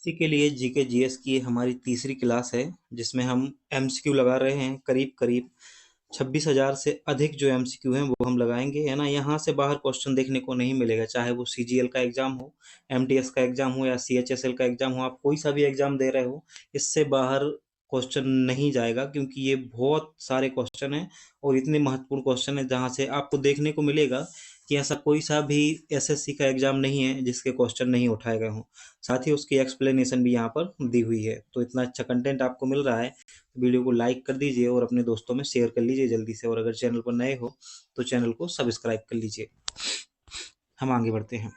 इसी के लिए जीके जीएस की हमारी तीसरी क्लास है, जिसमें हम एमसीक्यू लगा रहे हैं। करीब करीब 26,000 से अधिक जो एमसीक्यू हैं वो हम लगाएंगे, है ना। यहाँ से बाहर क्वेश्चन देखने को नहीं मिलेगा, चाहे वो सीजीएल का एग्जाम हो, एमटीएस का एग्जाम हो या सीएचएसएल का एग्जाम हो। आप कोई सा भी एग्जाम दे रहे हो, इससे बाहर क्वेश्चन नहीं जाएगा, क्योंकि ये बहुत सारे क्वेश्चन हैं और इतने महत्वपूर्ण क्वेश्चन है जहाँ से आपको देखने को मिलेगा कि ऐसा कोई सा भी एसएससी का एग्जाम नहीं है जिसके क्वेश्चन नहीं उठाए गए हों। साथ ही उसकी एक्सप्लेनेशन भी यहाँ पर दी हुई है। तो इतना अच्छा कंटेंट आपको मिल रहा है, वीडियो को लाइक कर दीजिए और अपने दोस्तों में शेयर कर लीजिए जल्दी से। और अगर चैनल पर नए हो तो चैनल को सब्सक्राइब कर लीजिए। हम आगे बढ़ते हैं।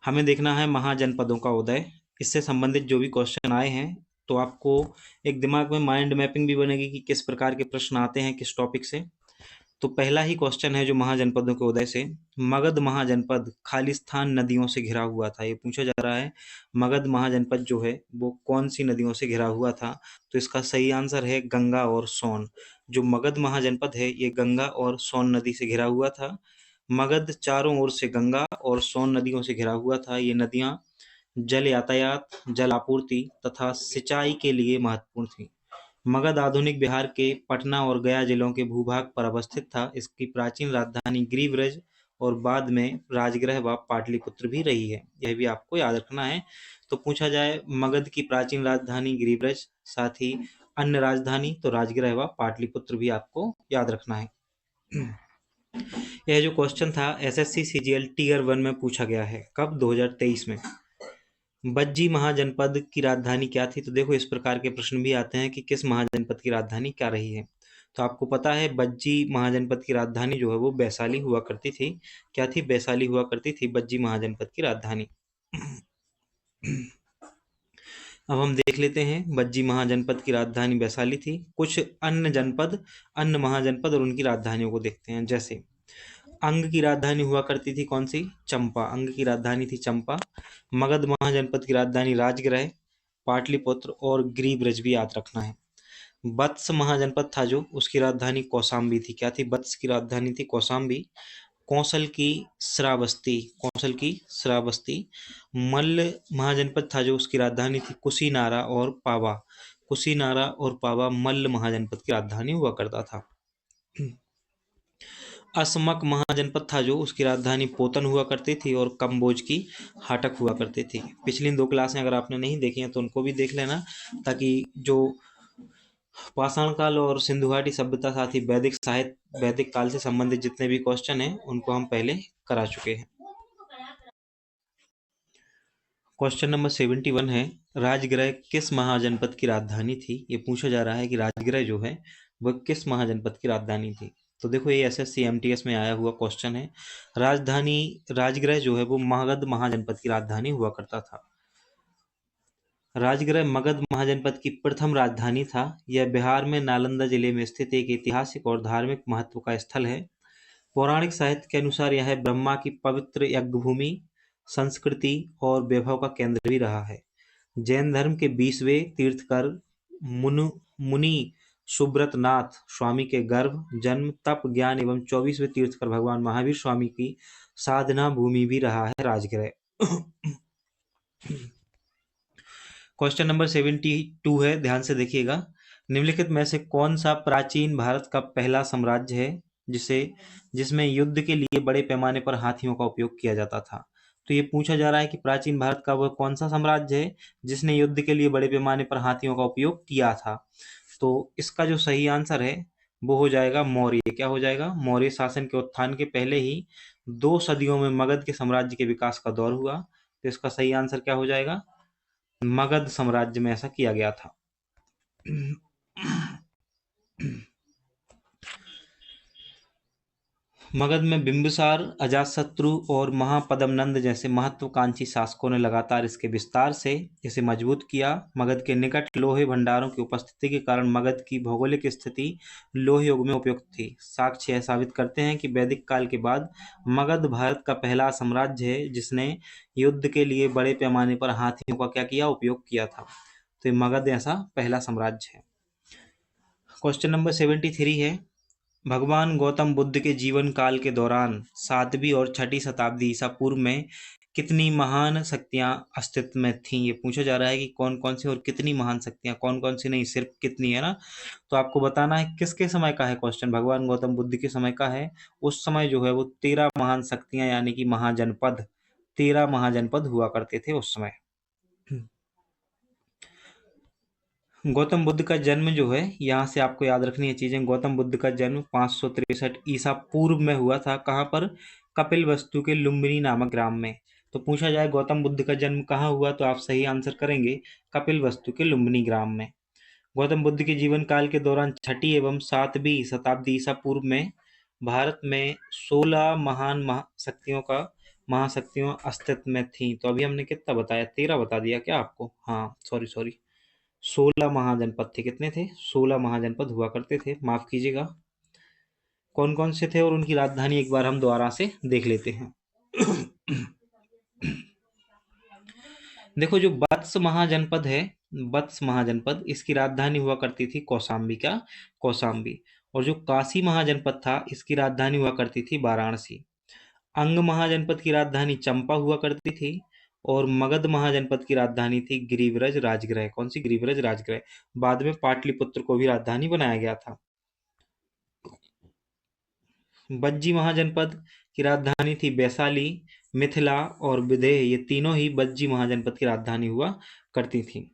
हमें देखना है महाजनपदों का उदय। इससे संबंधित जो भी क्वेश्चन आए हैं, तो आपको एक दिमाग में माइंड मैपिंग भी बनेगी कि किस प्रकार के प्रश्न आते हैं किस टॉपिक से। तो पहला ही क्वेश्चन है जो महाजनपदों के उदय से, मगध महाजनपद खालिस्तान नदियों से घिरा हुआ था। ये पूछा जा रहा है मगध महाजनपद जो है वो कौन सी नदियों से घिरा हुआ था। तो इसका सही आंसर है गंगा और सोन। जो मगध महाजनपद है ये गंगा और सोन नदी से घिरा हुआ था। मगध चारों ओर से गंगा और सोन नदियों से घिरा हुआ था। ये नदियां जल यातायात, जल आपूर्ति तथा सिंचाई के लिए महत्वपूर्ण थी। मगध आधुनिक बिहार के पटना और गया जिलों के भूभाग पर अवस्थित था। इसकी प्राचीन राजधानी गिरिब्रज और बाद में राजगृह व पाटलिपुत्र भी रही है। यह भी आपको याद रखना है। तो पूछा जाए मगध की प्राचीन राजधानी गिरिब्रज, साथ ही अन्य राजधानी तो राजगृह व पाटलिपुत्र भी आपको याद रखना है। यह जो क्वेश्चन था एसएससी सीजीएल टीयर 1 में पूछा गया है। कब? 2023 में। बज्जी महाजनपद की राजधानी क्या थी? तो देखो इस प्रकार के प्रश्न भी आते हैं कि किस महाजनपद की राजधानी क्या रही है। तो आपको पता है बज्जी महाजनपद की राजधानी जो है वो वैशाली हुआ करती थी। क्या थी? वैशाली हुआ करती थी बज्जी महाजनपद की राजधानी। अब हम देख लेते हैं बज्जी महाजनपद की राजधानी वैशाली थी। कुछ अन्य जनपद, अन्य महाजनपद और उनकी राजधानियों को देखते हैं। जैसे अंग की राजधानी हुआ करती थी कौन सी? चंपा। अंग की राजधानी थी चंपा। मगध महाजनपद की राजधानी राजगृह, पाटलिपुत्र और गिरिब्रज भी याद रखना है। वत्स महाजनपद था जो, उसकी राजधानी कौशाम्बी थी। क्या थी? वत्स की राजधानी थी कौशाम्बी। कौशल की श्रावस्ती, कौशल की श्रावस्ती। मल्ल महाजनपद था जो, उसकी राजधानी थी कुशीनारा और पावा। कुशीनारा और पावा मल्ल महाजनपद की राजधानी हुआ करता था। असमक महाजनपद था जो, उसकी राजधानी पोतन हुआ करती थी और कम्बोज की हाटक हुआ करती थी। पिछली 2 क्लासें अगर आपने नहीं देखी हैं तो उनको भी देख लेना, ताकि जो पाषाण काल और सिंधु घाटी सभ्यता साथ ही वैदिक साहित्य, वैदिक काल से संबंधित जितने भी क्वेश्चन हैं उनको हम पहले करा चुके हैं। क्वेश्चन नंबर 71 है, राजगृह किस महाजनपद की राजधानी थी? ये पूछा जा रहा है कि राजगृह जो है वह किस महाजनपद की राजधानी थी। तो देखो ये एसएससी एमटीएस में आया हुआ क्वेश्चन है। राजधानी, राजगृह जो है वो मगध महाजनपद की राजधानी हुआ करता था। राजगृह मगध महाजनपद की प्रथम राजधानी था। यह बिहार में नालंदा जिले में स्थित एक ऐतिहासिक और धार्मिक महत्व का स्थल है। पौराणिक साहित्य के अनुसार यह ब्रह्मा की पवित्र यज्ञभूमि, संस्कृति और वैभव का केंद्र भी रहा है। जैन धर्म के 20वें तीर्थकर मुनि सुब्रत नाथ स्वामी के गर्भ, जन्म, तप, ज्ञान एवं 24वें तीर्थकर भगवान महावीर स्वामी की साधना भूमि भी रहा है राजगृह। क्वेश्चन नंबर 72 है, ध्यान से देखिएगा। निम्नलिखित में से कौन सा प्राचीन भारत का पहला साम्राज्य है जिसमें युद्ध के लिए बड़े पैमाने पर हाथियों का उपयोग किया जाता था? तो ये पूछा जा रहा है कि प्राचीन भारत का वह कौन सा साम्राज्य है जिसने युद्ध के लिए बड़े पैमाने पर हाथियों का उपयोग किया था। तो इसका जो सही आंसर है वो हो जाएगा मौर्य। क्या हो जाएगा? मौर्य शासन के उत्थान के पहले ही 2 सदियों में मगध के साम्राज्य के विकास का दौर हुआ। तो इसका सही आंसर क्या हो जाएगा? मगध साम्राज्य में ऐसा किया गया था। मगध में बिंबिसार, अजातशत्रु और महापद्मनंद जैसे महत्वाकांक्षी शासकों ने लगातार इसके विस्तार से इसे मजबूत किया। मगध के निकट लोहे भंडारों की उपस्थिति के कारण मगध की भौगोलिक स्थिति लोह युग में उपयुक्त थी। साक्ष्य यह साबित करते हैं कि वैदिक काल के बाद मगध भारत का पहला साम्राज्य है जिसने युद्ध के लिए बड़े पैमाने पर हाथियों का क्या किया? उपयोग किया था। तो ये मगध ऐसा पहला साम्राज्य है। क्वेश्चन नंबर 73 है, भगवान गौतम बुद्ध के जीवन काल के दौरान 7वीं और 6ठी शताब्दी ईसा पूर्व में कितनी महान शक्तियां अस्तित्व में थीं, ये पूछा जा रहा है कि कौन कौन सी और कितनी महान शक्तियां, कौन कौन सी नहीं, सिर्फ कितनी, है ना। तो आपको बताना है किसके समय का है क्वेश्चन, भगवान गौतम बुद्ध के समय का है। उस समय जो है वो 13 महान शक्तियां यानी कि महाजनपद, 13 महाजनपद हुआ करते थे उस समय। गौतम बुद्ध का जन्म जो है, यहाँ से आपको याद रखनी है चीजें। गौतम बुद्ध का जन्म 563 ईसा पूर्व में हुआ था। कहाँ पर? कपिल वस्तु के लुम्बिनी नामक ग्राम में। तो पूछा जाए गौतम बुद्ध का जन्म कहाँ हुआ, तो आप सही आंसर करेंगे कपिल वस्तु के लुम्बिनी ग्राम में। गौतम बुद्ध के जीवन काल के दौरान 6ठी एवं 7वीं शताब्दी ईसा पूर्व में भारत में 16 महान महाशक्तियों अस्तित्व में थी। तो अभी हमने कितना बताया, 13 बता दिया क्या आपको? हाँ सॉरी 16 महाजनपद थे। कितने थे? 16 महाजनपद हुआ करते थे, माफ कीजिएगा। कौन कौन से थे और उनकी राजधानी एक बार हम दोबारा से देख लेते हैं। देखो जो वत्स महाजनपद है, वत्स महाजनपद, इसकी राजधानी हुआ करती थी कौशाम्बी। क्या? कौशाम्बी। और जो काशी महाजनपद था, इसकी राजधानी हुआ करती थी वाराणसी। अंग महाजनपद की राजधानी चंपा हुआ करती थी। और मगध महाजनपद की राजधानी थी गिरिव्रज राजगृह। कौन सी? गिरिव्रज राजगृह। बाद में पाटलिपुत्र को भी राजधानी बनाया गया था। बज्जी महाजनपद की राजधानी थी वैशाली, मिथिला और विदेह। ये तीनों ही बज्जी महाजनपद की राजधानी हुआ करती थी।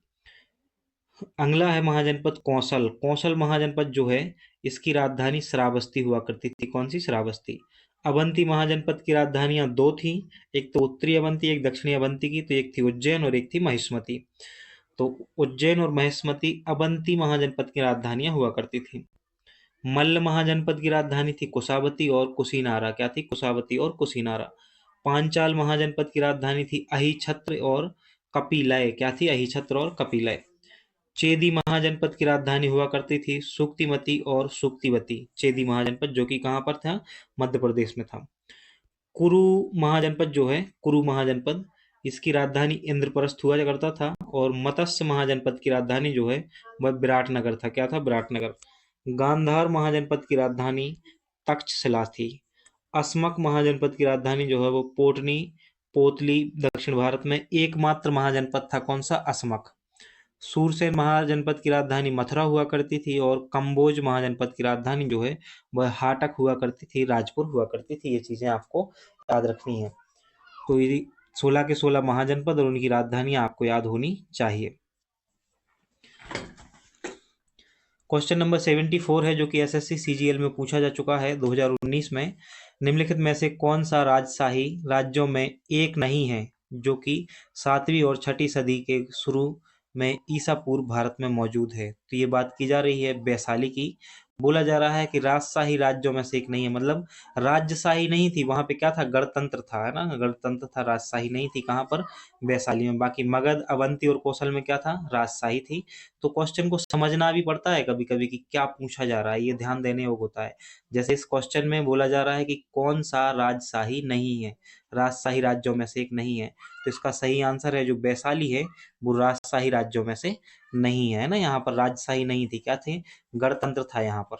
अगला है महाजनपद कौशल। कौशल महाजनपद जो है, इसकी राजधानी श्रावस्ती हुआ करती थी। कौन सी? श्रावस्ती। अवंती महाजनपद की राजधानियां दो थी, एक तो उत्तरी अवंती, एक दक्षिणी अवंती की। तो एक थी उज्जैन और एक थी महिष्मती। तो उज्जैन और महिष्मती अवंती महाजनपद की राजधानियां हुआ करती थी। मल्ल महाजनपद की राजधानी थी कुशावती और कुशीनारा। क्या थी? कुशावती और कुशीनारा। पांचाल महाजनपद की राजधानी थी अहिछत्र और कपिलय। क्या थी? अहिछत्र और कपिलय। चेदी महाजनपद की राजधानी हुआ करती थी सुक्तिमती और सुक्तिवती। चेदी महाजनपद जो कि कहाँ पर था? मध्य प्रदेश में था। कुरु महाजनपद जो है, कुरु महाजनपद, इसकी राजधानी इंद्रप्रस्थ हुआ करता था। और मत्स्य महाजनपद की राजधानी जो है वह विराटनगर था। क्या था? विराटनगर। गांधार महाजनपद की राजधानी तक्षशिला थी। असमक महाजनपद की राजधानी जो है वो पोटनी पोतली दक्षिण भारत में एकमात्र महाजनपद था। कौन सा? असमक। सूरसेन महाजनपद की राजधानी मथुरा हुआ करती थी। और कंबोज महाजनपद की राजधानी जो है वह हाटक हुआ करती थी, राजपुर हुआ करती थी। ये चीजें आपको याद रखनी है। तो ये 16 के 16 महाजनपद और उनकी राजधानी आपको याद होनी चाहिए। क्वेश्चन नंबर 74 है जो कि एसएससी सीजीएल में पूछा जा चुका है 2019 में। निम्नलिखित में से कौन सा राजशाही राज्यों में एक नहीं है जो कि 7वीं और 6ठी सदी के शुरू में ईसा पूर्व भारत में मौजूद है? तो ये बात की जा रही है वैशाली की। बोला जा रहा है कि राजशाही राज्यों में से एक नहीं है, मतलब राजशाही नहीं थी वहां पे। क्या था? गणतंत्र था, है ना, गणतंत्र था, राजशाही नहीं थी। कहाँ पर? वैशाली में। बाकी मगध, अवंती और कौशल में क्या था? राजशाही थी। तो क्वेश्चन को समझना भी पड़ता है कभी कभी कि क्या पूछा जा रहा है, ये ध्यान देने योग्य होता है। जैसे इस क्वेश्चन में बोला जा रहा है कि कौन सा राजशाही नहीं है, राजशाही राज्यों में से एक नहीं है। तो इसका सही आंसर है जो वैशाली है, वो राजशाही राज्यों में से नहीं है ना। यहाँ पर राजशाही नहीं थी, क्या थे? गणतंत्र था यहाँ पर।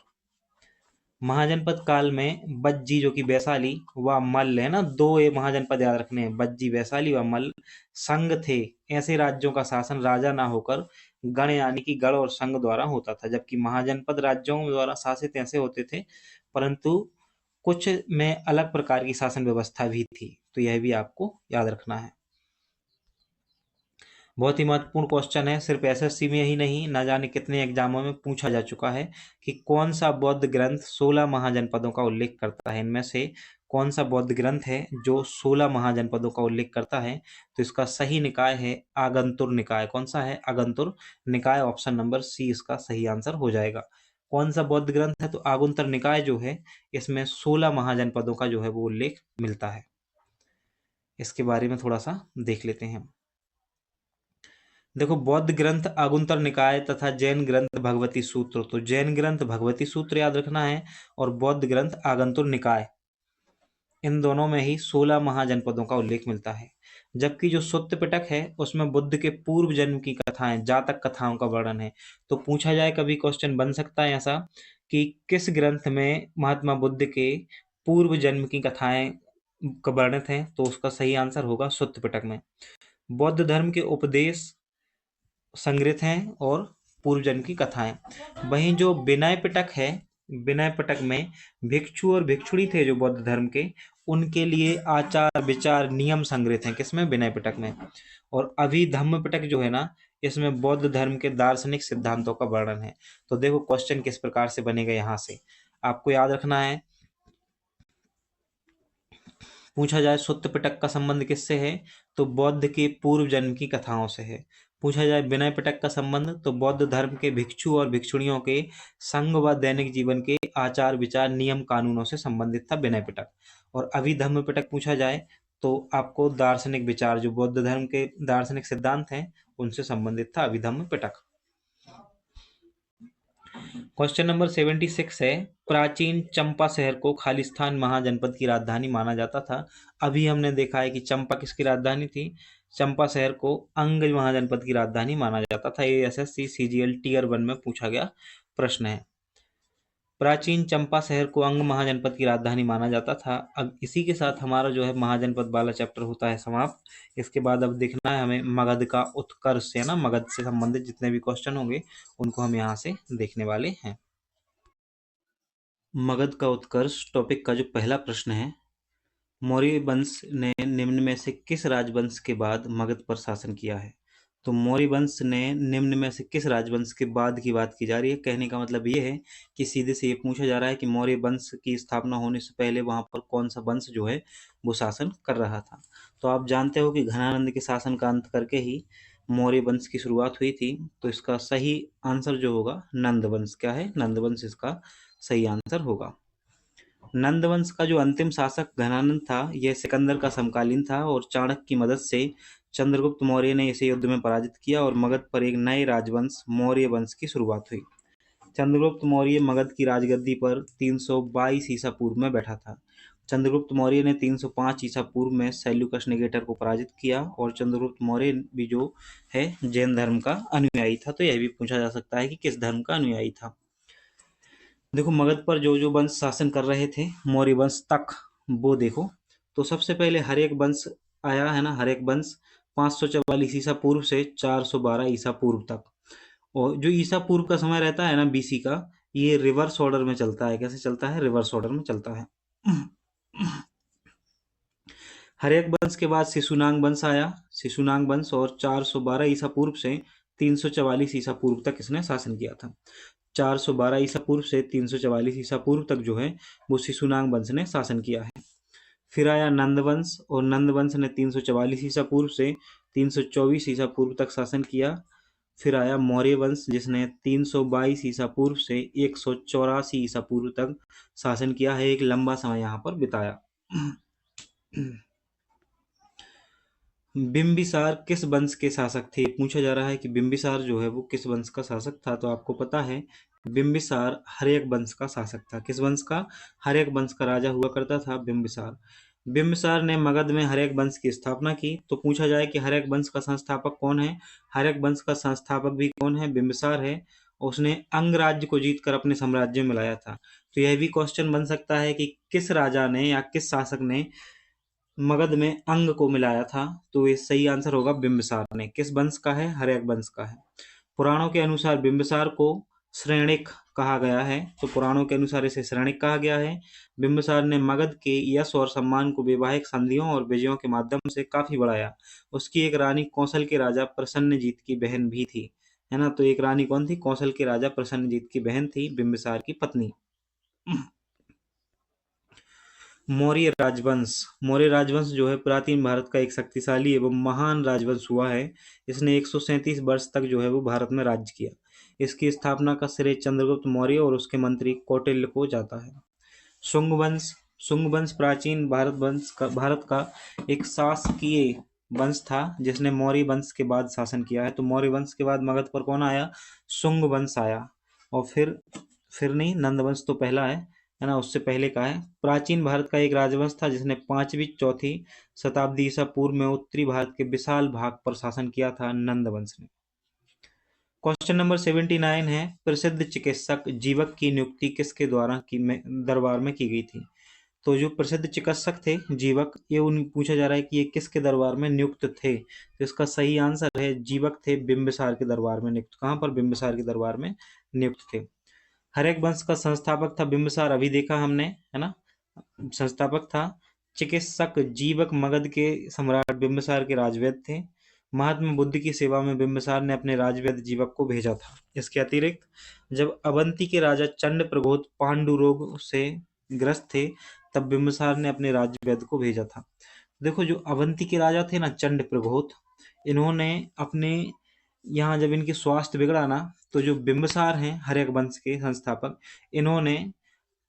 महाजनपद काल में बज्जी जो कि वैशाली व मल्ल, है ना, दो ये महाजनपद याद रखने हैं, बज्जी वैशाली व मल्ल संघ थे। ऐसे राज्यों का शासन राजा ना होकर गण यानी कि गढ़ और संघ द्वारा होता था। जबकि महाजनपद राज्यों द्वारा शासित ऐसे होते थे, परंतु कुछ में अलग प्रकार की शासन व्यवस्था भी थी। तो यह भी आपको याद रखना है। बहुत ही महत्वपूर्ण क्वेश्चन है, सिर्फ एसएससी में ही नहीं, न जाने कितने एग्जामों में पूछा जा चुका है कि कौन सा बौद्ध ग्रंथ 16 महाजनपदों का उल्लेख करता है। इनमें से कौन सा बौद्ध ग्रंथ है जो 16 महाजनपदों का उल्लेख करता है? तो इसका सही निकाय है आगंतुर निकाय। कौन सा है? आगंतुर निकाय। ऑप्शन नंबर सी इसका सही आंसर हो जाएगा। कौन सा बौद्ध ग्रंथ है? तो आगंतुर निकाय जो है, इसमें 16 महाजनपदों का जो है वो उल्लेख मिलता है। इसके बारे में थोड़ा सा देख लेते हैं। देखो, बौद्ध ग्रंथ आगुंतर निकाय तथा जैन ग्रंथ भगवती सूत्र। तो जैन ग्रंथ भगवती सूत्र याद रखना है और बौद्ध ग्रंथ आगंतुर निकाय, इन दोनों में ही 16 महाजनपदों का उल्लेख मिलता है। जबकि जो सुत्त पिटक है उसमें बुद्ध के पूर्व जन्म की कथाएं, जातक कथाओं का वर्णन है। तो पूछा जाए, कभी क्वेश्चन बन सकता है ऐसा कि किस ग्रंथ में महात्मा बुद्ध के पूर्व जन्म की कथाएं वर्णित हैं, तो उसका सही आंसर होगा सुत्त पिटक में। बौद्ध धर्म के उपदेश संग्रहित हैं और पूर्व जन्म की कथाएं। वहीं जो विनय पिटक है, विनय पिटक में भिक्षु और भिक्षुणी थे जो बौद्ध धर्म के, उनके लिए आचार विचार नियम संग्रहित हैं। किसमें? विनय पिटक में। और अभिधम्म पिटक जो है ना, इसमें बौद्ध धर्म के दार्शनिक सिद्धांतों का वर्णन है। तो देखो क्वेश्चन किस प्रकार से बनेगा। यहाँ से आपको याद रखना है, पूछा जाए सुत्त पिटक का संबंध किससे है, तो बौद्ध के पूर्व जन्म की कथाओं से है। पूछा जाए विनय पिटक का संबंध, तो बौद्ध धर्म के भिक्षु और भिक्षुणियों के संग व दैनिक जीवन के आचार विचार नियम कानूनों से संबंधित था विनय पिटक। और अभिधम्म पिटक पूछा जाए तो आपको दार्शनिक विचार, जो बौद्ध धर्म के दार्शनिक सिद्धांत हैं, उनसे संबंधित था अभिधम्म पिटक। क्वेश्चन नंबर 76 है, प्राचीन चंपा शहर को खालिस्तान महाजनपद की राजधानी माना जाता था। अभी हमने देखा है कि चंपा किसकी राजधानी थी, चंपा शहर को अंग महाजनपद की राजधानी माना जाता था। ये एसएससी सीजीएल टियर 1 में पूछा गया प्रश्न है। प्राचीन चंपा शहर को अंग महाजनपद की राजधानी माना जाता था। अब इसी के साथ हमारा जो है महाजनपद वाला चैप्टर होता है समाप्त। इसके बाद अब देखना है हमें मगध का उत्कर्ष, है ना, मगध से संबंधित जितने भी क्वेश्चन होंगे उनको हम यहाँ से देखने वाले हैं। मगध का उत्कर्ष टॉपिक का जो पहला प्रश्न है, मौर्य वंश ने निम्न में से किस राजवंश के बाद मगध पर शासन किया है। तो मौर्य वंश ने निम्न में से किस राजवंश के बाद की बात की जा रही है। कहने का मतलब ये है कि सीधे से ये पूछा जा रहा है कि मौर्य वंश की स्थापना होने से पहले वहां पर कौन सा वंश जो है वो शासन कर रहा था। तो आप जानते हो कि घनानंद के शासन का अंत करके ही मौर्य वंश की शुरुआत हुई थी। तो इसका सही आंसर जो होगा नंद वंश। क्या है? नंद वंश इसका सही आंसर होगा। नंद वंश का जो अंतिम शासक घनानंद था, यह सिकंदर का समकालीन था और चाणक्य की मदद से चंद्रगुप्त मौर्य ने इसे युद्ध में पराजित किया और मगध पर एक नए राजवंश मौर्य वंश की शुरुआत हुई। चंद्रगुप्त मौर्य मगध की राजगद्दी पर 322 ईसा पूर्व में बैठा था। चंद्रगुप्त मौर्य ने 305 ईसा पूर्व में सेल्यूकस निकेटर को पराजित किया और चंद्रगुप्त मौर्य भी जो है जैन धर्म का अनुयायी था। तो यह भी पूछा जा सकता है कि किस धर्म का अनुयायी था। देखो मगध पर जो जो वंश शासन कर रहे थे मौर्य वंश तक, वो देखो तो सबसे पहले हर्यक वंश आया, है ना। हर्यक वंश 544 ईसा पूर्व से 412 ईसा पूर्व तक। और जो ईसा पूर्व का समय रहता है ना, बीसी का, ये रिवर्स ऑर्डर में चलता है। कैसे चलता है? रिवर्स ऑर्डर में चलता है। हर्यक वंश के बाद शिशुनाग वंश आया। शिशुनाग वंश और 412 ईसा पूर्व से 344 ईसा पूर्व तक इसने शासन किया था। 412 ईसा पूर्व से 344 ईसा पूर्व तक जो है वो शिशुनाग वंश ने शासन किया है। फिर आया नंद वंश और नंद वंश ने 344 ईसा पूर्व से 324 ईसा पूर्व तक शासन किया। फिर आया मौर्य वंश जिसने 322 ईसा पूर्व से 184 ईसा पूर्व तक शासन किया है। एक लंबा समय यहाँ पर बिताया। बिंबिसार किस वंश के शासक थे? पूछा जा रहा है कि बिंबिसार जो है वो किस वंश का शासक था। तो आपको पता है बिंबिसार हर्यक वंश का शासक था। किस वंश का? हर्यक वंश का राजा हुआ करता था बिंबिसार। बिंबिसार ने मगध में हर्यक वंश की स्थापना की। तो पूछा जाए कि हर्यक वंश का संस्थापक कौन है? हर्यक वंश का संस्थापक भी कौन है? बिंबिसार है। उसने अंग राज्य को जीतकर अपने साम्राज्य में लाया था। तो यह भी क्वेश्चन बन सकता है कि किस राजा ने या किस शासक ने मगध में अंग को मिलाया था। तो ये सही आंसर होगा बिंबिसार ने। किस वंश का है? हर्यक वंश का है। पुराणों के अनुसार बिंबिसार को श्रेणिक कहा गया है। तो पुराणों के अनुसार इसे श्रेणिक कहा गया है। बिंबिसार ने मगध के यश और सम्मान को वैवाहिक संधियों और विजयों के माध्यम से काफी बढ़ाया। उसकी एक रानी कौशल के राजा प्रसन्नजीत की बहन भी थी, है ना। तो एक रानी कौन थी? कौशल के राजा प्रसन्नजीत की बहन थी, बिंबिसार की पत्नी। मौर्य राजवंश। मौर्य राजवंश जो है प्राचीन भारत का एक शक्तिशाली एवं महान राजवंश हुआ है। इसने 137 वर्ष तक जो है वो भारत में राज्य किया। इसकी स्थापना का श्रेय चंद्रगुप्त मौर्य और उसके मंत्री कौटिल्य को जाता है। शुंग वंश। शुंग वंश प्राचीन भारत का एक शासकीय वंश था जिसने मौर्य वंश के बाद शासन किया है। तो मौर्य वंश के बाद मगध पर कौन आया? शुंग वंश आया। और फिर नहीं, नंद वंश तो पहला है ना, उससे पहले का है। प्राचीन भारत का एक राजवंश था जिसने 5वीं 4वीं शताब्दी ईसा पूर्व में उत्तरी भारत के विशाल भाग पर शासन किया था, नंद वंश ने। क्वेश्चन नंबर 79 है, प्रसिद्ध चिकित्सक जीवक की नियुक्ति किसके द्वारा दरबार में की गई थी? तो जो प्रसिद्ध चिकित्सक थे जीवक, ये उन पूछा जा रहा है कि ये किसके दरबार में नियुक्त थे। तो इसका सही आंसर है जीवक थे बिंबिसार के दरबार में नियुक्त। कहाँ पर? बिंबिसार के दरबार में नियुक्त थे। हर्यक वंश का संस्थापक था बिंबिसार, अभी देखा हमने, है ना। संस्थापक था। चिकित्सक जीवक मगध के सम्राट बिंबिसार के राजवैद्य थे। महात्मा बुद्ध की सेवा में बिंबिसार ने अपने राजवैद्य जीवक को भेजा था। इसके अतिरिक्त जब अवंती के राजा चंड प्रघोत पांडु रोग से ग्रस्त थे, तब बिंबिसार ने अपने राजवैद्य को भेजा था। देखो, जो अवंती के राजा थे ना, चंड प्रघोत, इन्होंने अपने यहाँ जब इनकी स्वास्थ्य बिगड़ा ना, तो जो बिंबिसार हैं हर्यक वंश के संस्थापक, इन्होंने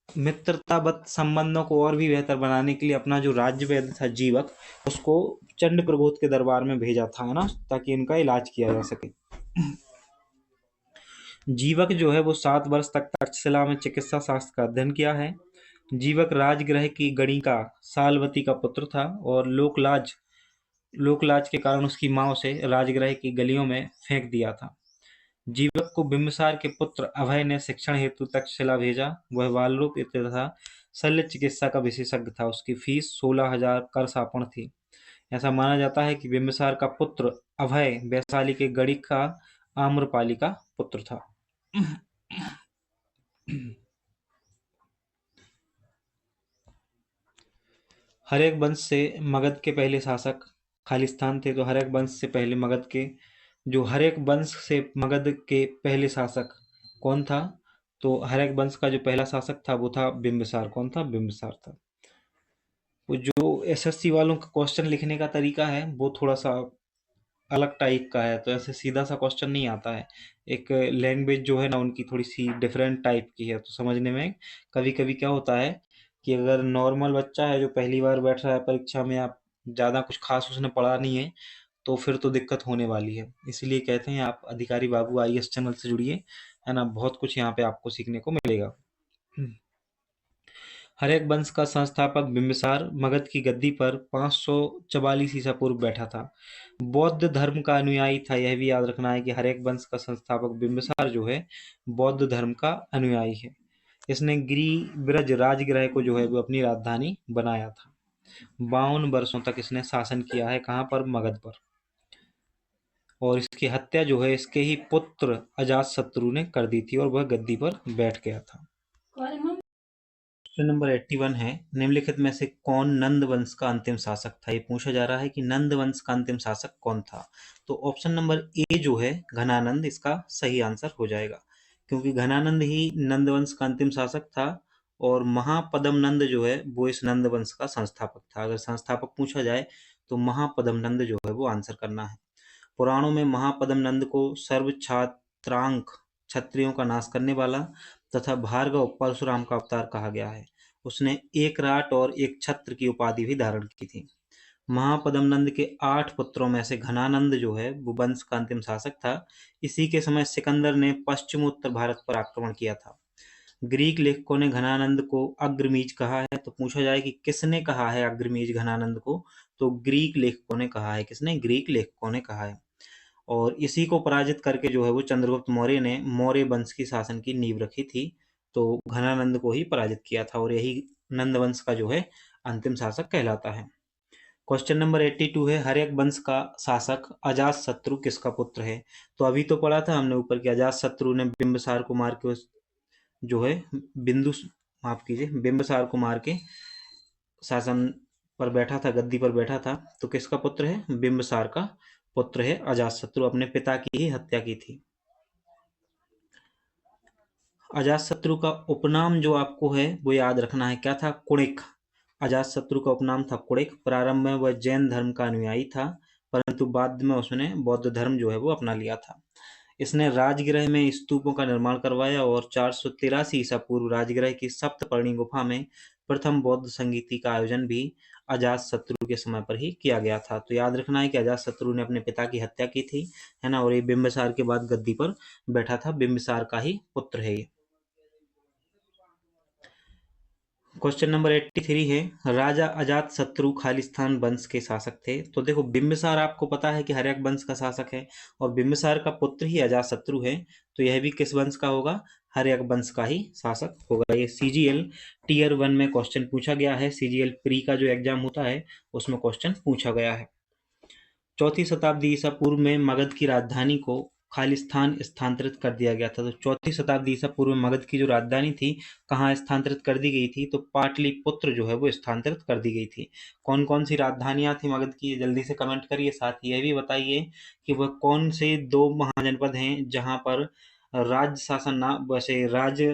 मित्रतावत संबंधों को और भी बेहतर बनाने के लिए अपना जो राज्यवैद्य था जीवक, उसको चंड प्रघोत के दरबार में भेजा था, है ना, ताकि इनका इलाज किया जा सके। जीवक जो है वो 7 वर्ष तक तक्षशिला में चिकित्सा शास्त्र का अध्ययन किया है। जीवक राजगृह की गणिका सालवती का पुत्र था और लोकलाज के कारण उसकी माँ उसे राजगृह की गलियों में फेंक दिया था। जीवक को बिंबिसार के पुत्र अभय ने शिक्षण हेतु तक्षशिला भेजा। वह बालरूप तथा शल्य चिकित्सा का विशेषज्ञ था। उसकी फीस 16,000 कर सापण थी। ऐसा माना जाता है कि बिंबिसार का पुत्र अभय वैशाली के गणिक का आम्रपाली का पुत्र था। हर्यक वंश से मगध के पहले शासक खालिस्तान थे। तो हर्यक वंश से पहले मगध के जो हर्यक वंश से मगध के पहले शासक कौन था? तो हर्यक वंश का जो पहला शासक था वो था बिंबिसार। कौन था? बिंबिसार था। वो जो एसएससी वालों का क्वेश्चन लिखने का तरीका है वो थोड़ा सा अलग टाइप का है, तो ऐसे सीधा सा क्वेश्चन नहीं आता है। एक लैंग्वेज जो है ना उनकी थोड़ी सी डिफरेंट टाइप की है, तो समझने में कभी कभी क्या होता है कि अगर नॉर्मल बच्चा है जो पहली बार बैठ रहा है परीक्षा में, आप ज़्यादा कुछ खास उसने पढ़ा नहीं है, तो फिर तो दिक्कत होने वाली है। इसलिए कहते हैं आप अधिकारी बाबू आईएएस चैनल से जुड़िए, है ना, बहुत कुछ यहाँ पे आपको सीखने को मिलेगा। हर्यक वंश का संस्थापक बिंबिसार मगध की गद्दी पर 544 ईसा पूर्व बैठा था। बौद्ध धर्म का अनुयायी था। यह भी याद रखना है कि हर्यक वंश का संस्थापक बिंबिसार जो है बौद्ध धर्म का अनुयायी है। इसने गिरि ब्रज राजगृह को जो है वो अपनी राजधानी बनाया था। 52 वर्षों तक इसने शासन किया है। कहाँ पर? मगध पर। और इसकी हत्या जो है इसके ही पुत्र अजातशत्रु ने कर दी थी और वह गद्दी पर बैठ गया था। क्वेश्चन नंबर 81 है, निम्नलिखित में से कौन नंद वंश का अंतिम शासक था? ये पूछा जा रहा है कि नंद वंश का अंतिम शासक कौन था। तो ऑप्शन नंबर ए जो है घनानंद, इसका सही आंसर हो जाएगा, क्योंकि घनानंद ही नंद वंश का अंतिम शासक था और महापदम नंद जो है वो इस नंद वंश का संस्थापक था। अगर संस्थापक पूछा जाए तो महापदम नंद जो है वो आंसर करना है। पुराणों में महापदम नंद को सर्व छात्रांक क्षत्रियों का नाश करने वाला तथा भार्गव परशुराम का अवतार कहा गया है। उसने एक राट और एक छत्र की उपाधि भी धारण की थी। महापदम नंद के 8 पुत्रों में से घनानंद जो है वो वंश का अंतिम शासक था। इसी के समय सिकंदर ने पश्चिमोत्तर भारत पर आक्रमण किया था। ग्रीक लेखकों ने घनानंद को अग्रमीज कहा है। तो पूछा जाए कि किसने कहा है अग्रमीज घनानंद को? तो ग्रीक लेखकों ने कहा है। किसने? ग्रीक लेखकों ने कहा है। और इसी को पराजित करके जो है वो चंद्रगुप्त मौर्य ने मौर्य वंश की शासन की नींव रखी थी। तो घनानंद को ही पराजित किया था और यही नंद वंश का जो है अंतिम शासक कहलाता है। क्वेश्चन नंबर 82 है, हर्यक वंश का शासक अजातशत्रु किसका पुत्र है? तो अभी तो पढ़ा था हमने ऊपर कि अजातशत्रु ने बिंबिसार को मार के जो है बिंबिसार को मार के शासन पर बैठा था, गद्दी पर बैठा था। तो किसका पुत्र है? बिंबिसार का पुत्र है अजातशत्रु। अपने पिता की ही हत्या की थी। अजातशत्रु का उपनाम जो आपको है वो याद रखना है, क्या था? कुणिक। अजातशत्रु का उपनाम था कुणिक। प्रारंभ में वह जैन धर्म का अनुयायी था, परंतु बाद में उसने बौद्ध धर्म जो है वो अपना लिया था। इसने राजगृह में स्तूपों का निर्माण करवाया और 483 ईसा पूर्व राजगृह की सप्तपर्णी गुफा में प्रथम बौद्ध संगीति का आयोजन भी अजातशत्रु के समय पर ही किया गया था। तो याद रखना है कि अजातशत्रु ने अपने पिता की हत्या की थी, है ना, और ये बिंबिसार के बाद गद्दी पर बैठा था। बिंबिसार का ही पुत्र है ये। क्वेश्चन नंबर 83 है, राजा अजातशत्रु खालिस्तान वंश के शासक थे। तो देखो, बिंबिसार आपको पता है कि हर्यक वंश का शासक है और बिंबिसार का पुत्र ही अजातशत्रु है। तो यह भी किस वंश का होगा? हर्यक वंश का ही शासक होगा। ये CGL Tier 1 में क्वेश्चन पूछा गया है। CGL प्री का जो एग्जाम होता है उसमें क्वेश्चन पूछा गया है। 4वीं शताब्दी ईसा पूर्व में मगध की राजधानी को खालिस्तान स्थानांतरित कर दिया गया था। तो 4वीं शताब्दी ईसा पूर्व में मगध की जो राजधानी थी कहाँ स्थानांतरित कर दी गई थी, तो पाटलिपुत्र जो है वो स्थानांतरित कर दी गई थी। कौन कौन सी राजधानियां थी मगध की, जल्दी से कमेंट करिए। साथ ही यह भी बताइए कि वह कौन से 2 महाजनपद हैं जहां पर राज्य शासन ना, वैसे राज्य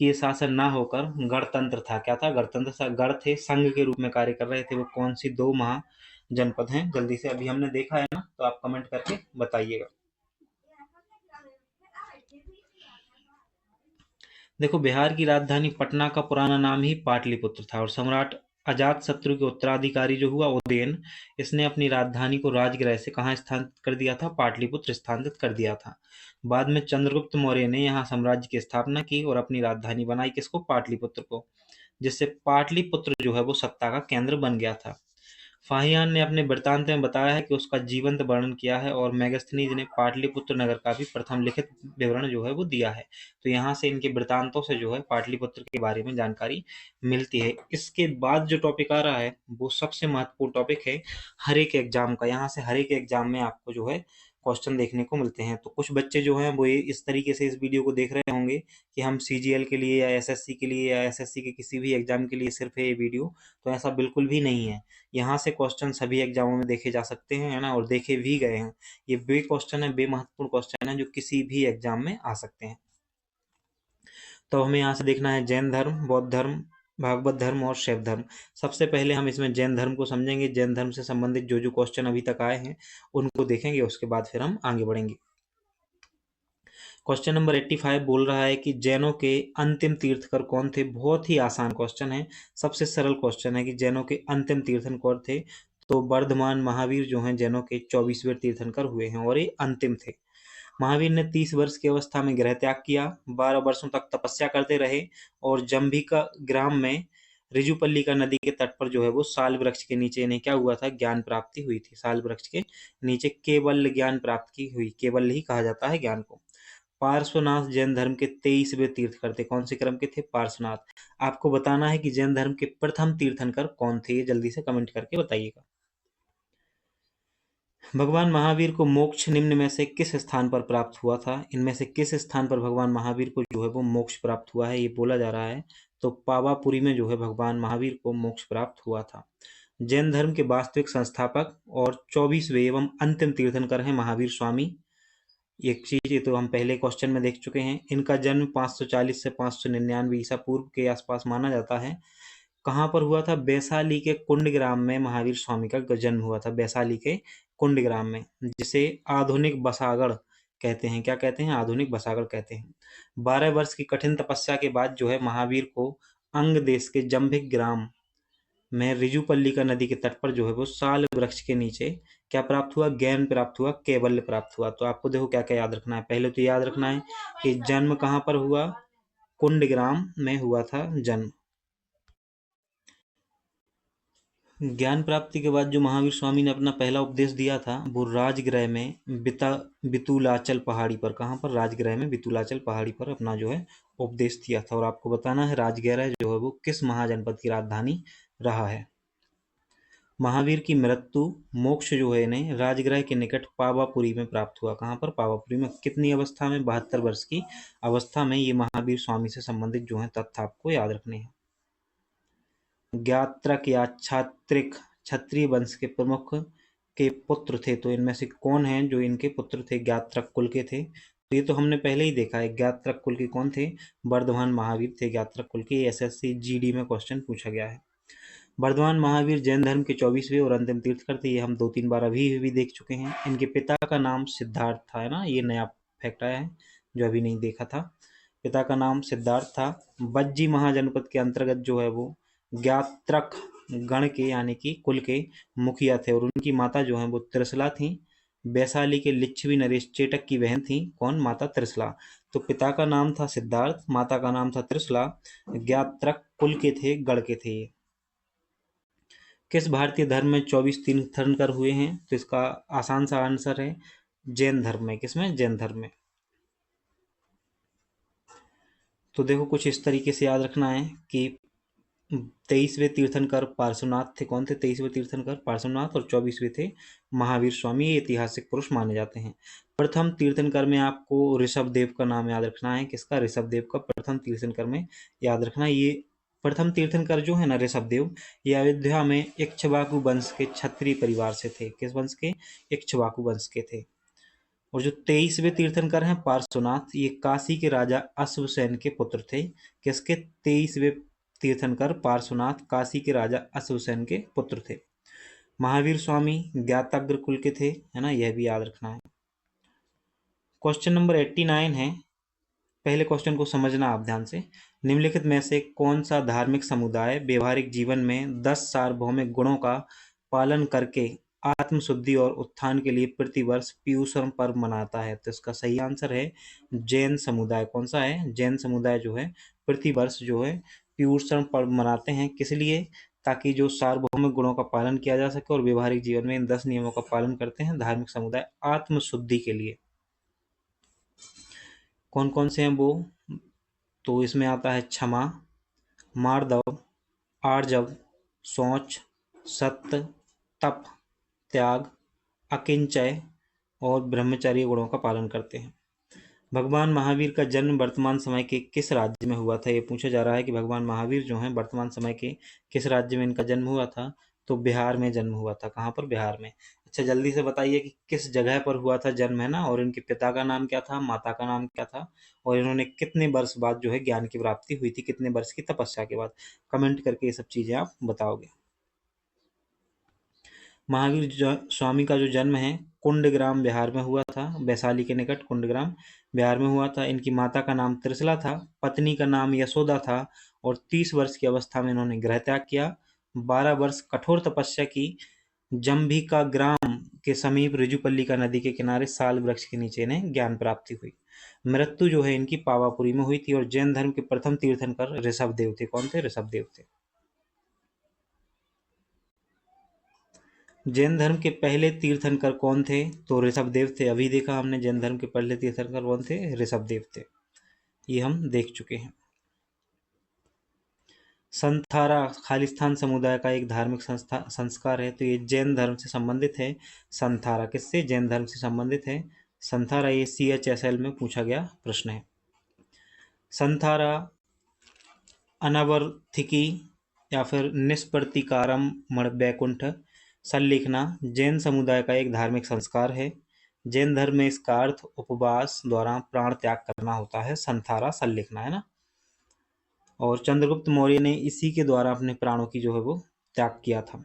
की शासन ना होकर गणतंत्र था। क्या था? गणतंत्र था। गण थे, संघ के रूप में कार्य कर रहे थे। वो कौन सी 2 महाजनपद हैं? जल्दी से, अभी हमने देखा है ना, तो आप कमेंट करके बताइएगा। देखो, बिहार की राजधानी पटना का पुराना नाम ही पाटलिपुत्र था, और सम्राट अजातशत्रु के उत्तराधिकारी जो हुआ उदयन, इसने अपनी राजधानी को राजगृह से कहाँ स्थानांतरित कर दिया था? पाटलिपुत्र स्थानांतरित कर दिया था। बाद में चंद्रगुप्त मौर्य ने यहाँ साम्राज्य की स्थापना की और अपनी राजधानी बनाई, किसको? पाटलिपुत्र को, जिससे पाटलिपुत्र जो है वो सत्ता का केंद्र बन गया था। फाहियान ने अपने वृत्तांत में बताया है कि उसका जीवंत वर्णन किया है, और मेगास्थनीज ने पाटलिपुत्र नगर का भी प्रथम लिखित विवरण जो है वो दिया है। तो यहाँ से इनके वृत्तांतों से जो है पाटलिपुत्र के बारे में जानकारी मिलती है। इसके बाद जो टॉपिक आ रहा है वो सबसे महत्वपूर्ण टॉपिक है हर एक एग्जाम का। यहाँ से हर एक एग्जाम में आपको जो है क्वेश्चन देखने को मिलते हैं। तो कुछ बच्चे जो हैं वो ये इस तरीके से इस वीडियो को देख रहे होंगे कि हम CGL के लिए या SSC के लिए या SSC के किसी भी एग्जाम के लिए सिर्फ है ये वीडियो, तो ऐसा बिल्कुल भी नहीं है। यहाँ से क्वेश्चन सभी एग्जामों में देखे जा सकते हैं, है ना, और देखे भी गए हैं। ये बे क्वेश्चन है, बे महत्वपूर्ण क्वेश्चन है, जो किसी भी एग्जाम में आ सकते हैं। तो हमें यहाँ से देखना है जैन धर्म, बौद्ध धर्म, भागवत धर्म और शैव धर्म। सबसे पहले हम इसमें जैन धर्म को समझेंगे। जैन धर्म से संबंधित जो जो क्वेश्चन अभी तक आए हैं उनको देखेंगे, उसके बाद फिर हम आगे बढ़ेंगे। क्वेश्चन नंबर 85 बोल रहा है कि जैनों के अंतिम तीर्थकर कौन थे? बहुत ही आसान क्वेश्चन है, सबसे सरल क्वेश्चन है कि जैनों के अंतिम तीर्थंकर कौन थे। तो वर्धमान महावीर जो हैं जैनों के 24वें तीर्थंकर हुए हैं, और ये अंतिम थे। महावीर ने 30 वर्ष की अवस्था में गृह त्याग किया, 12 वर्षों तक तपस्या करते रहे, और जंभिका ग्राम में ऋजुपल्ली का नदी के तट पर जो है वो साल वृक्ष के नीचे इन्हें क्या हुआ था? ज्ञान प्राप्ति हुई थी। साल वृक्ष के नीचे केवल ज्ञान प्राप्त की हुई, केवल ही कहा जाता है ज्ञान को। पार्श्वनाथ जैन धर्म के 23वें तीर्थंकर थे। कौन से क्रम के थे? पार्श्वनाथ। आपको बताना है कि जैन धर्म के प्रथम तीर्थंकर कौन थे, ये जल्दी से कमेंट करके बताइएगा। भगवान महावीर को मोक्ष निम्न में से किस स्थान पर प्राप्त हुआ था? इनमें से किस स्थान पर भगवान महावीर को जो है वो मोक्ष प्राप्त हुआ है, ये बोला जा रहा है। तो पावापुरी में जो है भगवान महावीर को मोक्ष प्राप्त हुआ था। जैन धर्म के वास्तविक संस्थापक और 24वें एवं अंतिम तीर्थंकर हैं महावीर स्वामी। एक चीज ये तो हम पहले क्वेश्चन में देख चुके हैं। इनका जन्म 540 से 599 ईसा पूर्व के आसपास माना जाता है। कहाँ पर हुआ था? वैशाली के कुंडग्राम में महावीर स्वामी का जन्म हुआ था। वैशाली के कुंडग्राम में, जिसे आधुनिक बसागढ़ कहते हैं। क्या कहते हैं? आधुनिक बसागढ़ कहते हैं। 12 वर्ष की कठिन तपस्या के बाद जो है महावीर को अंग देश के जंभिक ग्राम में ऋजुपल्ली का नदी के तट पर जो है वो साल वृक्ष के नीचे क्या प्राप्त हुआ? ज्ञान प्राप्त हुआ, कैवल्य प्राप्त हुआ। तो आपको देखो क्या क्या याद रखना है। पहले तो याद रखना है कि जन्म कहाँ पर हुआ? कुंडग्राम में हुआ था जन्म। ज्ञान प्राप्ति के बाद जो महावीर स्वामी ने अपना पहला उपदेश दिया था वो राजगृह में बितुलाचल पहाड़ी पर। कहाँ पर? राजगृह में बितुलाचल पहाड़ी पर अपना जो है उपदेश दिया था। और आपको बताना है राजगृह जो है वो किस महाजनपद की राजधानी रहा है। महावीर की मृत्यु, मोक्ष जो है इन्हें राजगृह के निकट पावापुरी में प्राप्त हुआ। कहाँ पर? पावापुरी में। कितनी अवस्था में? 72 वर्ष की अवस्था में। ये महावीर स्वामी से संबंधित जो है तथ्य आपको याद रखने हैं। ज्ञात्रक या क्षात्रिक क्षत्रिय वंश के प्रमुख के पुत्र थे। तो इनमें से कौन हैं जो इनके पुत्र थे? ज्ञात्रक कुल के थे। तो ये तो हमने पहले ही देखा है। ज्ञात्रक कुल के कौन थे? वर्धमान महावीर थे ज्ञात्रक कुल के। SSC GD में क्वेश्चन पूछा गया है। वर्धमान महावीर जैन धर्म के 24वें और अंतिम तीर्थंकर थे। ये हम 2-3 बार अभी भी देख चुके हैं। इनके पिता का नाम सिद्धार्थ था, है ना, ये नया फैक्ट आया है जो अभी नहीं देखा था। पिता का नाम सिद्धार्थ था। बज्जी महाजनपद के अंतर्गत जो है वो ज्ञात्रक गण के यानी कि कुल के मुखिया थे, और उनकी माता जो है वो त्रिशला थी। वैशाली के लिच्छवी नरेश चेटक की बहन थी। कौन? माता त्रिशला। तो पिता का नाम था सिद्धार्थ, माता का नाम था त्रिशला, ज्ञात्रक कुल के थे, गढ़ के थे ये। किस भारतीय धर्म में 24 तीर्थंकर हुए हैं? तो इसका आसान सा आंसर है जैन धर्म में। किसमें? जैन धर्म में। तो देखो कुछ इस तरीके से याद रखना है कि 23वें तीर्थंकर पार्श्वनाथ थे। कौन थे 23वें तीर्थंकर? पार्श्वनाथ। और 24वें थे महावीर स्वामी। ये ऐतिहासिक पुरुष माने जाते हैं। प्रथम तीर्थंकर में आपको ऋषभ देव का नाम याद रखना है। किसका? ऋषभ देव का प्रथम तीर्थंकर में याद रखना। ये प्रथम तीर्थंकर जो है ना ऋषभ देव, ये अयोध्या में इक्ष्वाकु वंश के क्षत्रिय परिवार से थे। किस वंश के? इक्ष्वाकु वंश के थे। और जो 23वें तीर्थंकर हैं पार्श्वनाथ, ये काशी के राजा अश्वसेन के पुत्र थे। किसके? 23वें तीर्थंकर पार्श्वनाथ काशी के राजा अश्वसेन के पुत्र थे। महावीर स्वामी ज्ञाताग्र कुल के थे, है ना, यह भी याद रखना है। क्वेश्चन नंबर 89 है। पहले क्वेश्चन को समझना आप ध्यान से। निम्नलिखित में से कौन सा धार्मिक समुदाय व्यवहारिक जीवन में 10 सार्वभौमिक गुणों का पालन करके आत्मशुद्धि और उत्थान के लिए प्रतिवर्ष पीयूषम पर्व मनाता है? तो इसका सही आंसर है जैन समुदाय। कौन सा है? जैन समुदाय जो है प्रतिवर्ष जो है पीयूषम पर्व मनाते हैं। किस लिए? ताकि जो सार्वभौमिक गुणों का पालन किया जा सके और व्यवहारिक जीवन में इन 10 नियमों का पालन करते हैं धार्मिक समुदाय आत्मशुद्धि के लिए। कौन कौन से हैं वो? तो इसमें आता है क्षमा, मार्दव, आर्जव, शौच, सत्य, तप, त्याग, अकिंचय और ब्रह्मचर्य गुणों का पालन करते हैं। भगवान महावीर का जन्म वर्तमान समय के किस राज्य में हुआ था? ये पूछा जा रहा है कि भगवान महावीर जो हैं वर्तमान समय के किस राज्य में इनका जन्म हुआ था? तो बिहार में जन्म हुआ था। कहाँ पर? बिहार में। अच्छा जल्दी से बताइए कि किस जगह पर हुआ था जन्म, है ना, और इनके पिता का नाम क्या था, माता का नाम क्या था, और इन्होंने कितने वर्ष बाद जो है ज्ञान की प्राप्ति हुई थी, कितने वर्ष की तपस्या के बाद? कमेंट करके ये सब चीज़ें आप बताओगे। महावीर स्वामी का जो जन्म है कुंडग्राम बिहार में हुआ था। वैशाली के निकट कुंडग्राम बिहार में हुआ था। इनकी माता का नाम त्रिशला था, पत्नी का नाम यशोदा था, और 30 वर्ष की अवस्था में इन्होंने गृह त्याग किया। 12 वर्ष कठोर तपस्या की। जंभिका ग्राम के समीप ऋजुपल्लिका नदी के किनारे साल वृक्ष के नीचे इन्हें ज्ञान प्राप्ति हुई। मृत्यु जो है इनकी पावापुरी में हुई थी। और जैन धर्म के प्रथम तीर्थंकर ऋषभ देव थे। कौन थे? ऋषभ देव थे। जैन धर्म के पहले तीर्थंकर कौन थे? तो ऋषभ देव थे। अभी देखा हमने जैन धर्म के पहले तीर्थंकर कौन थे? ऋषभ देव थे। ये हम देख चुके हैं। संथारा खालिस्तान समुदाय का एक धार्मिक संस्कार है। तो ये जैन धर्म से संबंधित है। संथारा किससे? जैन धर्म से संबंधित है। संथारा ये CHSL में पूछा गया प्रश्न है। संथारा अनवर्थिकी या फिर निष्प्रतिकारम वैकुंठ संलिखना जैन समुदाय का एक धार्मिक संस्कार है। जैन धर्म में इसका अर्थ उपवास द्वारा प्राण त्याग करना होता है। संथारा संलिखना, है ना। और चंद्रगुप्त मौर्य ने इसी के द्वारा अपने प्राणों की जो है वो त्याग किया था।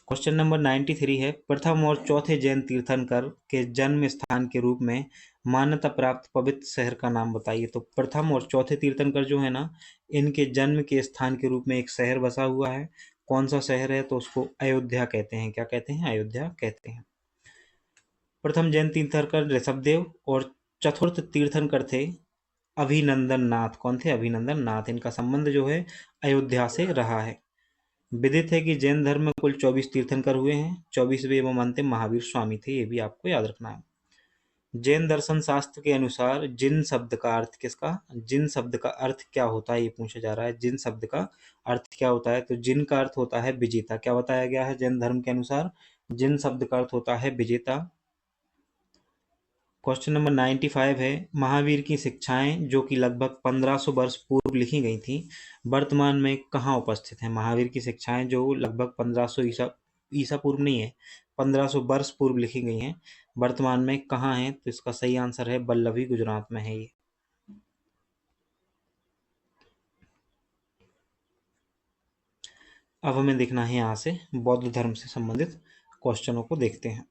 क्वेश्चन नंबर 93 है। प्रथम और चौथे जैन तीर्थंकर के जन्म स्थान के रूप में मान्यता प्राप्त पवित्र शहर का नाम बताइए। तो प्रथम और चौथे तीर्थंकर जो है ना, इनके जन्म के स्थान के रूप में एक शहर बसा हुआ है। कौन सा शहर है? तो उसको अयोध्या कहते हैं। क्या कहते हैं? अयोध्या कहते हैं। प्रथम जैन तीर्थंकर ऋषभदेव और चतुर्थ तीर्थंकर थे अभिनंदन नाथ। कौन थे? अभिनंदन नाथ। इनका संबंध जो है अयोध्या से रहा है। विदित है कि जैन धर्म में कुल 24 तीर्थंकर हुए हैं। 24वें एवं अंतिम महावीर स्वामी थे। ये भी आपको याद रखना है। जैन दर्शन शास्त्र के अनुसार जिन शब्द का अर्थ किसका? जिन शब्द का अर्थ क्या होता है, ये पूछा जा रहा है। जिन शब्द का अर्थ क्या होता है? तो जिन का अर्थ होता है विजेता। क्या बताया गया है जैन धर्म के अनुसार? जिन शब्द का अर्थ होता है विजेता। क्वेश्चन नंबर 95 है। महावीर की शिक्षाएं जो कि लगभग 1500 वर्ष पूर्व लिखी गई थी, वर्तमान में कहाँ उपस्थित हैं? महावीर की शिक्षाएं जो लगभग 1500 ईसा पूर्व नहीं है, 1500 वर्ष पूर्व लिखी गई हैं, वर्तमान में कहाँ हैं? तो इसका सही आंसर है बल्लभी, गुजरात में है ये। अब हमें देखना है यहाँ से बौद्ध धर्म से संबंधित क्वेश्चनों को देखते हैं।